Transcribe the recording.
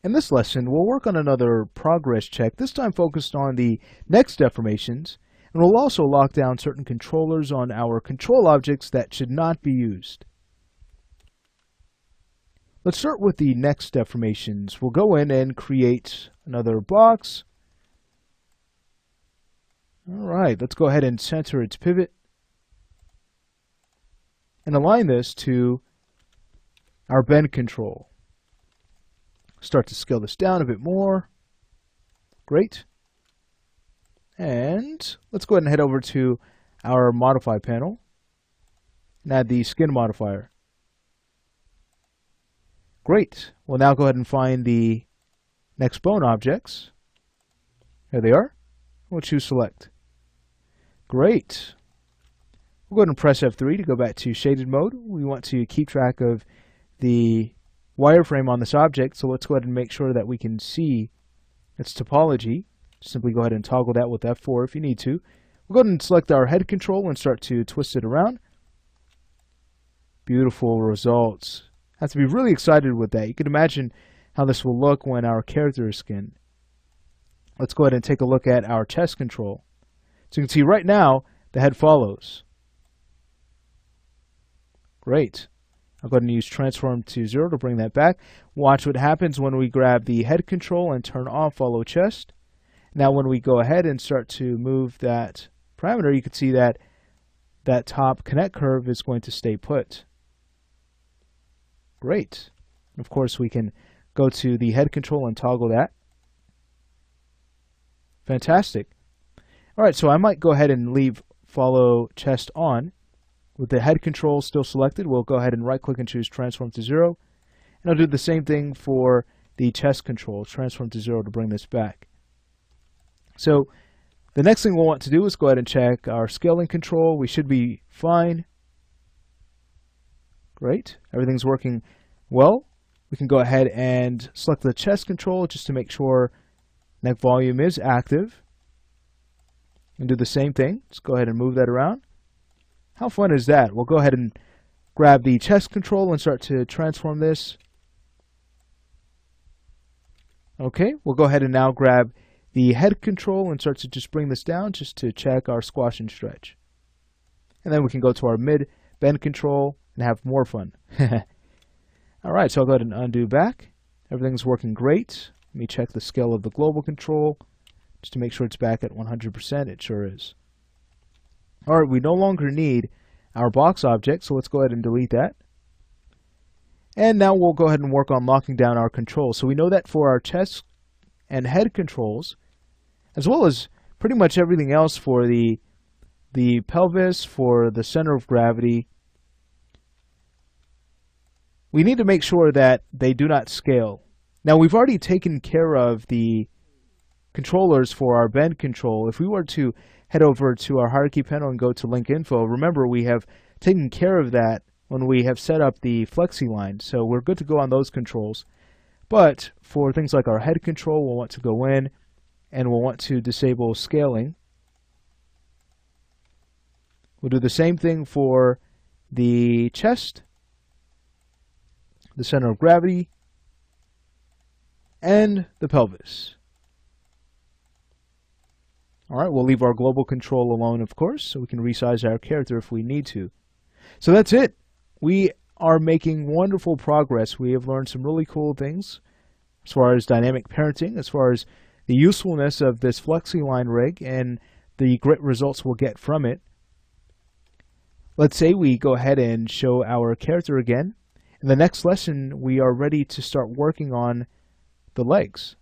In this lesson, we'll work on another progress check, this time focused on the next deformations, and we'll also lock down certain controllers on our control objects that should not be used. Let's start with the next deformations. We'll go in and create another box. All right, let's go ahead and center its pivot and align this to our bend control. Start to scale this down a bit more. Great. And let's go ahead and head over to our modify panel and add the skin modifier. Great. We'll now go ahead and find the next bone objects. There they are. We'll choose select. Great. We'll go ahead and press F3 to go back to shaded mode. We want to keep track of the wireframe on this object, so let's go ahead and make sure that we can see its topology. Simply go ahead and toggle that with F4 if you need to. We'll go ahead and select our head control and start to twist it around. Beautiful results. Have to be really excited with that. You can imagine how this will look when our character is skinned. Let's go ahead and take a look at our chest control. So you can see right now the head follows. Great. I'll go ahead and use transform to 0 to bring that back. Watch what happens when we grab the head control and turn off follow chest. Now when we go ahead and start to move that parameter, you can see that that top connect curve is going to stay put. Great. Of course, we can go to the head control and toggle that. Fantastic. All right, so I might go ahead and leave follow chest on. With the head control still selected, we'll go ahead and right-click and choose transform to 0. And I'll do the same thing for the chest control, transform to 0 to bring this back. So the next thing we'll want to do is go ahead and check our scaling control. We should be fine. Great. Everything's working well. We can go ahead and select the chest control just to make sure neck volume is active. And do the same thing. Let's go ahead and move that around. How fun is that? We'll go ahead and grab the chest control and start to transform this. Okay, we'll go ahead and now grab the head control and start to just bring this down just to check our squash and stretch. And then we can go to our mid bend control and have more fun. All right, so I'll go ahead and undo back. Everything's working great. Let me check the scale of the global control just to make sure it's back at 100%. It sure is. All right, we no longer need our box object, so let's go ahead and delete that. And now we'll go ahead and work on locking down our controls. So we know that for our chest and head controls, as well as pretty much everything else for the pelvis, for the center of gravity, we need to make sure that they do not scale. Now we've already taken care of the controllers for our bend control. If we were to head over to our hierarchy panel and go to link info, remember we have taken care of that when we have set up the flexi line. So we're good to go on those controls. But for things like our head control, we'll want to go in and we'll want to disable scaling. We'll do the same thing for the chest, the center of gravity, and the pelvis. All right, we'll leave our global control alone, of course, so we can resize our character if we need to. So that's it. We are making wonderful progress. We have learned some really cool things as far as dynamic parenting, as far as the usefulness of this FlexiLine rig and the great results we'll get from it. Let's say we go ahead and show our character again. In the next lesson, we are ready to start working on the legs.